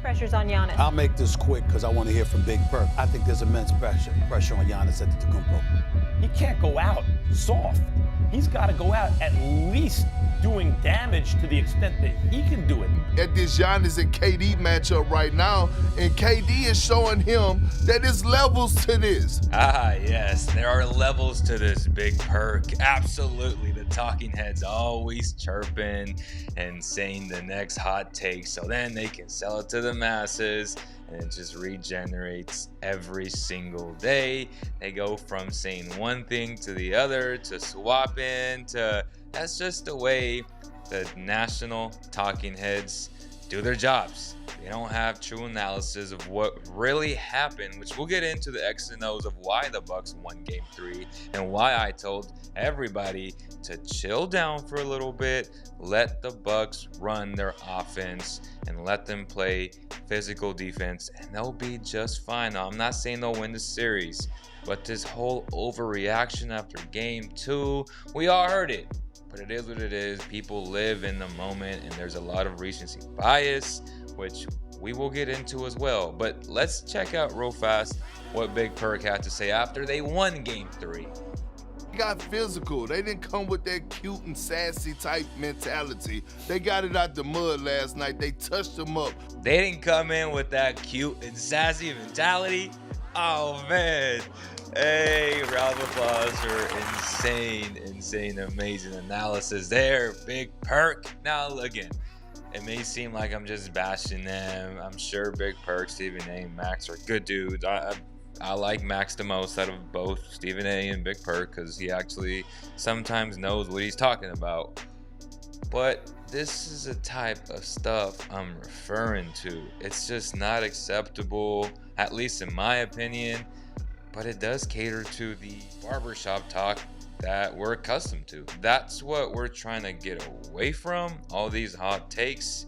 pressures on Giannis? I'll make this quick because I want to hear from Big Perk. I think there's immense pressure on Giannis Antetokounmpo. He can't go out soft. He's got to go out at least doing damage to the extent that he can do it. At this Giannis and KD matchup right now, and KD is showing him that there's levels to this. Ah, yes, there are levels to this, Big Perk. Absolutely, the talking heads always chirping and saying the next hot take so then they can sell it to the masses. And it just regenerates every single day. They go from saying one thing to the other, to swapping, to that's just the way the national talking heads do their jobs. They don't have true analysis of what really happened, which we'll get into the X and O's of why the Bucks won Game 3 and why I told everybody to chill down for a little bit, let the Bucks run their offense and let them play physical defense, and they'll be just fine. Now, I'm not saying they'll win the series, but this whole overreaction after Game 2, we all heard it. But it is what it is. People live in the moment, and there's a lot of recency bias, which we will get into as well. But let's check out real fast what Big Perk had to say after they won Game 3. They got physical. They didn't come with that cute and sassy type mentality. They got it out the mud last night. They touched them up. They didn't come in with that cute and sassy mentality. Oh, man. Hey, round of applause for insane, amazing analysis there, Big Perk. Now, again, it may seem like I'm just bashing them. I'm sure Big Perk, Stephen A, and Max are good dudes. I like Max the most out of both Stephen A and Big Perk because he actually sometimes knows what he's talking about. But this is a type of stuff I'm referring to. It's just not acceptable, at least in my opinion. But it does cater to the barbershop talk that we're accustomed to. That's what we're trying to get away from, all these hot takes.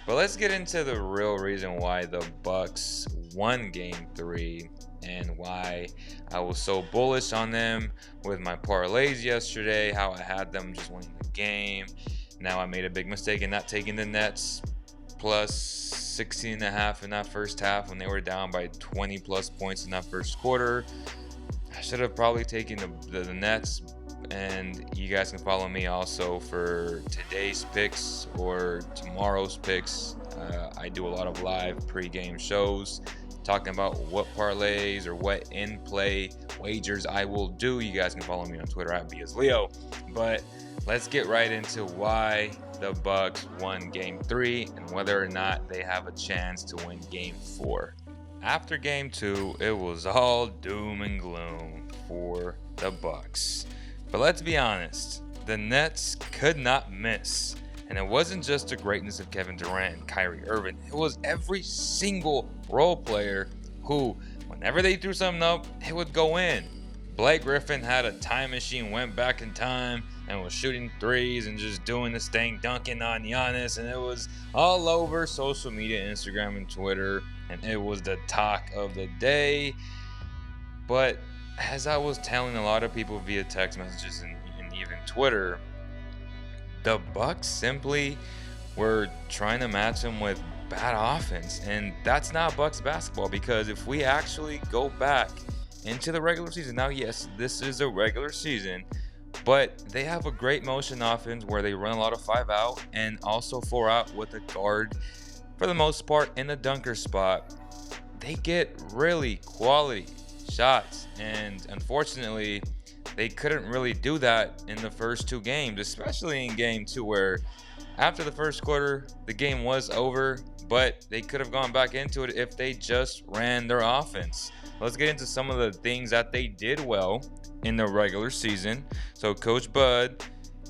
But let's get into the real reason why the Bucks won Game 3 and why I was so bullish on them with my parlays yesterday, how I had them just winning the game. Now I made a big mistake in not taking the Nets plus 16.5 in that first half when they were down by 20 plus points in that first quarter. I should have probably taken the Nets, and you guys can follow me also for today's picks or tomorrow's picks. I do a lot of live pre-game shows talking about what parlays or what in-play wagers I will do. You guys can follow me on Twitter at BSLeo. But let's get right into why the Bucks won Game 3 and whether or not they have a chance to win Game 4. After Game 2, it was all doom and gloom for the Bucks. But let's be honest, the Nets could not miss. And it wasn't just the greatness of Kevin Durant and Kyrie Irving. It was every single role player who, whenever they threw something up, it would go in. Blake Griffin had a time machine, went back in time, and was shooting threes and just doing this thing, dunking on Giannis. And it was all over social media, Instagram and Twitter. And it was the talk of the day. But as I was telling a lot of people via text messages and even Twitter, the Bucks simply were trying to match them with bad offense, and that's not Bucks basketball. Because if we actually go back into the regular season, now yes, this is a regular season, but they have a great motion offense where they run a lot of 5 out and also 4 out with a guard for the most part in the dunker spot. They get really quality shots, and unfortunately they couldn't really do that in the first 2 games, especially in Game 2, where after the first quarter, the game was over, but they could have gone back into it if they just ran their offense. Let's get into some of the things that they did well in the regular season. So Coach Bud,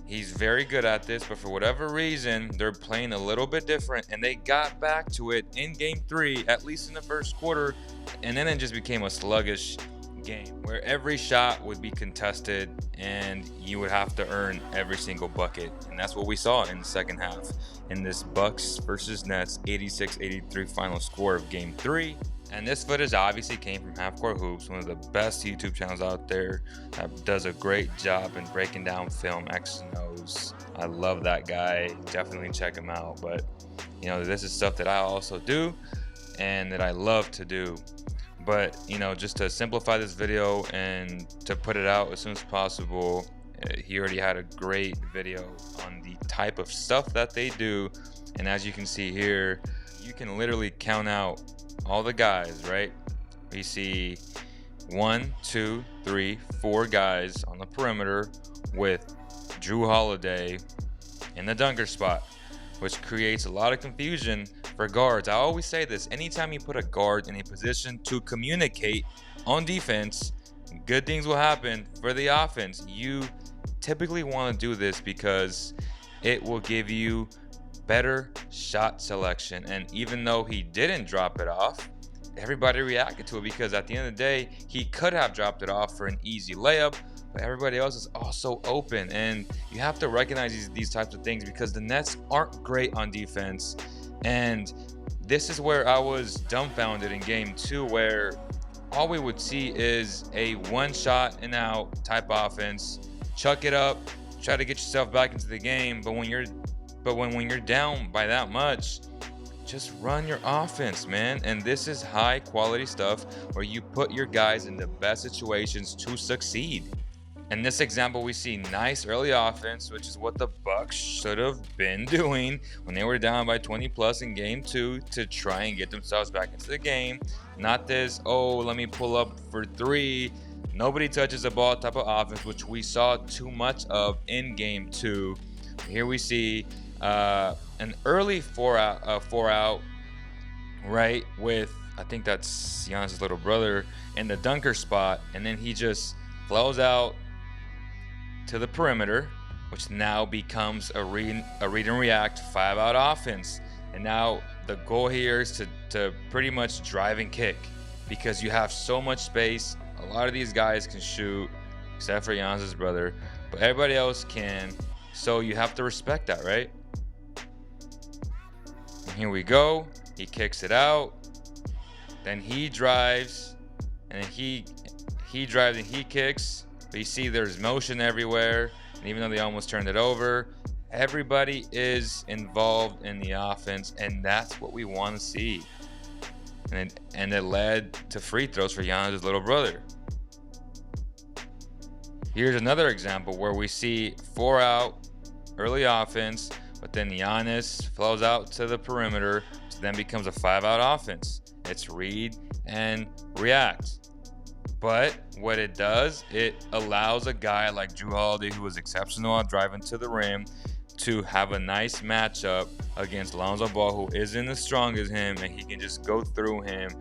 he's very good at this, but for whatever reason, they're playing a little bit different, and they got back to it in Game 3, at least in the first quarter, and then it just became a sluggish game where every shot would be contested and you would have to earn every single bucket. And that's what we saw in the second half in this Bucks versus Nets 86-83 final score of Game 3. And this footage obviously came from Half Court Hoops, one of the best YouTube channels out there that does a great job in breaking down film X and O's. I love that guy. Definitely check him out. But, you know, this is stuff that I also do. and that I love to do. But, just to simplify this video and to put it out as soon as possible, he already had a great video on the type of stuff that they do. And as you can see here, you can literally count out all the guys, right? We see 1, 2, 3, 4 guys on the perimeter with Jrue Holiday in the dunker spot, which creates a lot of confusion for guards. I always say this: anytime you put a guard in a position to communicate on defense, good things will happen for the offense. You typically want to do this because it will give you better shot selection. And even though he didn't drop it off, everybody reacted to it, because at the end of the day, he could have dropped it off for an easy layup, but everybody else is also open. And you have to recognize these types of things, because the Nets aren't great on defense. And this is where I was dumbfounded in game 2, where all we would see is a one shot and out type offense. Chuck it up, try to get yourself back into the game. But when you're down by that much, just run your offense, man. And this is high quality stuff where you put your guys in the best situations to succeed. In this example, we see nice early offense, which is what the Bucks should have been doing when they were down by 20 plus in game 2 to try and get themselves back into the game. Not this, let me pull up for 3, nobody touches the ball type of offense, which we saw too much of in game 2. Here we see an early four out, right, with, I think that's Giannis' little brother, in the dunker spot, and then he just flows out to the perimeter, which now becomes a read and react 5-out offense. And now the goal here is to pretty much drive and kick, because you have so much space. A lot of these guys can shoot, except for Giannis' brother, but everybody else can. So you have to respect that, right? And here we go. He kicks it out. Then he drives, and he drives and he kicks. But you see there's motion everywhere. And even though they almost turned it over, everybody is involved in the offense, and that's what we want to see. And it led to free throws for Giannis' little brother. Here's another example where we see 4-out early offense, but then Giannis flows out to the perimeter, which then becomes a 5-out offense. It's read and react. But what it does, it allows a guy like Jrue Holiday, who is exceptional at driving to the rim, to have a nice matchup against Lonzo Ball, who isn't as strong as him, and he can just go through him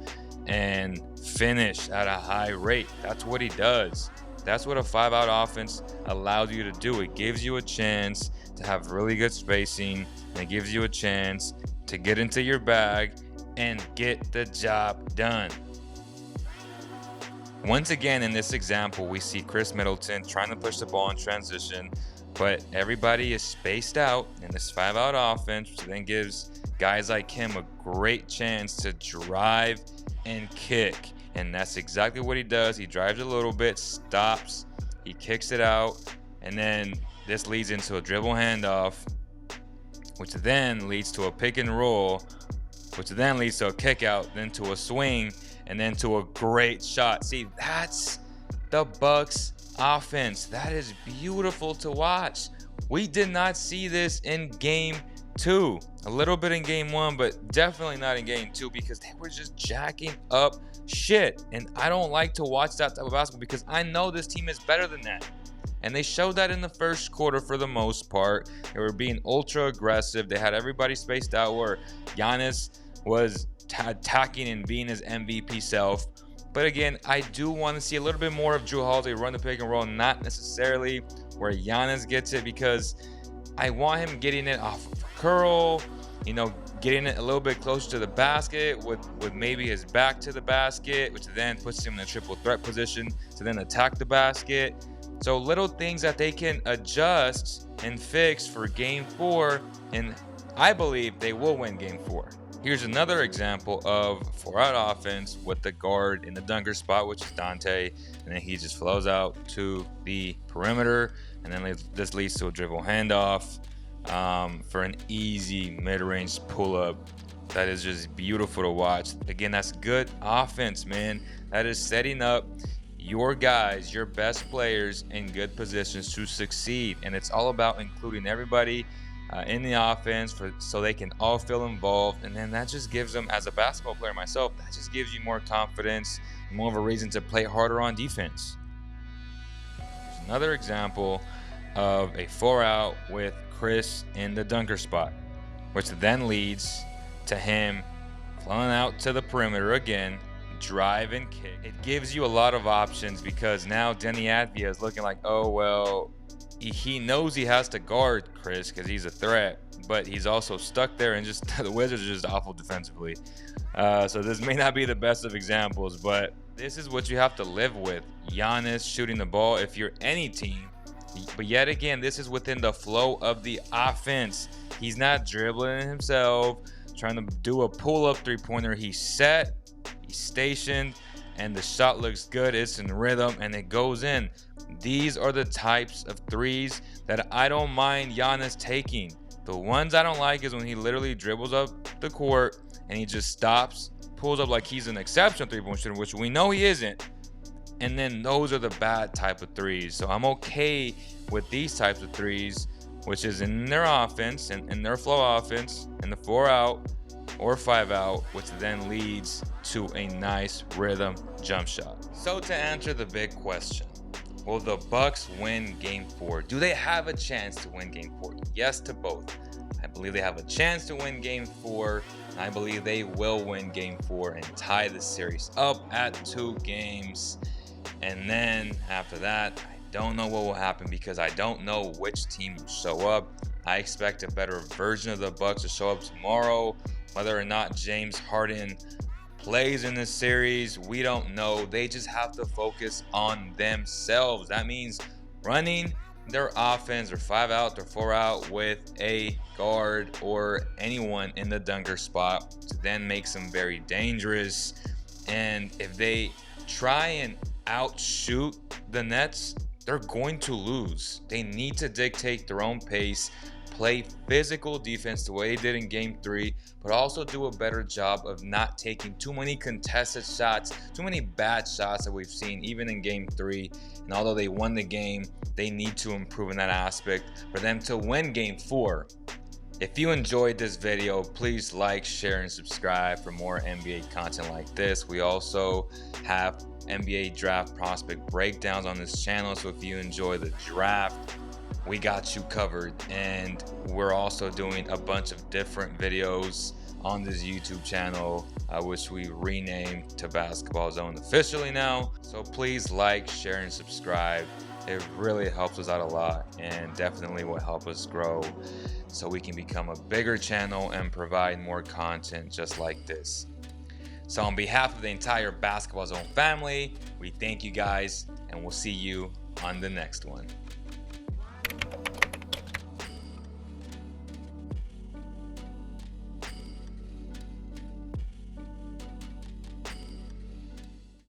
and finish at a high rate. That's what he does. That's what a 5-out offense allows you to do. It gives you a chance to have really good spacing, and it gives you a chance to get into your bag and get the job done. Once again, in this example, we see Chris Middleton trying to push the ball in transition, but everybody is spaced out in this 5-out offense, which then gives guys like him a great chance to drive and kick. And that's exactly what he does. He drives a little bit, stops, he kicks it out, and then this leads into a dribble handoff, which then leads to a pick and roll, which then leads to a kick out, then to a swing, and then to a great shot. See, that's the Bucks offense. That is beautiful to watch. We did not see this in game 2. A little bit in game 1, but definitely not in game 2, because they were just jacking up shit. And I don't like to watch that type of basketball, because I know this team is better than that. And they showed that in the first quarter for the most part. They were being ultra aggressive. They had everybody spaced out, where Giannis was attacking and being his MVP self. But again, I do want to see a little bit more of Jrue Holiday run the pick and roll, not necessarily where Giannis gets it, because I want him getting it off of a curl, getting it a little bit closer to the basket with maybe his back to the basket, which then puts him in a triple threat position to then attack the basket. So little things that they can adjust and fix for game 4, and I believe they will win game 4. Here's another example of 4-out offense with the guard in the dunker spot, which is Dante, and then he just flows out to the perimeter, and then this leads to a dribble handoff for an easy mid-range pull-up that is just beautiful to watch. Again, that's good offense, man. That is setting up your guys, your best players in good positions to succeed. And it's all about including everybody in the offense so they can all feel involved. And then that just gives them, as a basketball player myself, that just gives you more confidence, more of a reason to play harder on defense. Here's another example of a 4-out with Chris in the dunker spot, which then leads to him flowing out to the perimeter again, drive and kick. It gives you a lot of options because now Denny Advia is looking like, oh, well, he knows he has to guard Chris because he's a threat, but he's also stuck there, and just the Wizards are just awful defensively. So this may not be the best of examples, but this is what you have to live with. Giannis shooting the ball if you're any team. But yet again, this is within the flow of the offense. He's not dribbling himself, trying to do a pull-up three-pointer. He's set, he's stationed, and the shot looks good. It's in rhythm, and it goes in. These are the types of threes that I don't mind Giannis taking. The ones I don't like is when he literally dribbles up the court and he just stops, pulls up like he's an exceptional three-point shooter, which we know he isn't. And then those are the bad type of threes. So I'm okay with these types of threes, which is in their offense and in their flow offense, in the 4-out or 5-out, which then leads to a nice rhythm jump shot. So to answer the big question, will the Bucks win Game 4? Do they have a chance to win Game 4? Yes to both. I believe they have a chance to win Game 4. And I believe they will win Game 4 and tie the series up at 2 games. And then after that, I don't know what will happen because I don't know which team will show up. I expect a better version of the Bucks to show up tomorrow. Whether or not James Harden plays in this series, we don't know. They just have to focus on themselves. That means running their offense, or 5-out or 4-out with a guard or anyone in the dunker spot to then makes them very dangerous. And if they try and outshoot the Nets, they're going to lose. They need to dictate their own pace, play physical defense the way they did in Game 3, but also do a better job of not taking too many contested shots, too many bad shots that we've seen even in Game 3. And although they won the game, they need to improve in that aspect for them to win Game 4. If you enjoyed this video, please like, share, and subscribe for more NBA content like this. We also have NBA draft prospect breakdowns on this channel, so if you enjoy the draft, we got you covered. And we're also doing a bunch of different videos on this YouTube channel, which we renamed to Basketball Zone officially now. So please like, share, and subscribe. It really helps us out a lot and definitely will help us grow so we can become a bigger channel and provide more content just like this. So on behalf of the entire Basketball Zone family, we thank you guys, and we'll see you on the next one.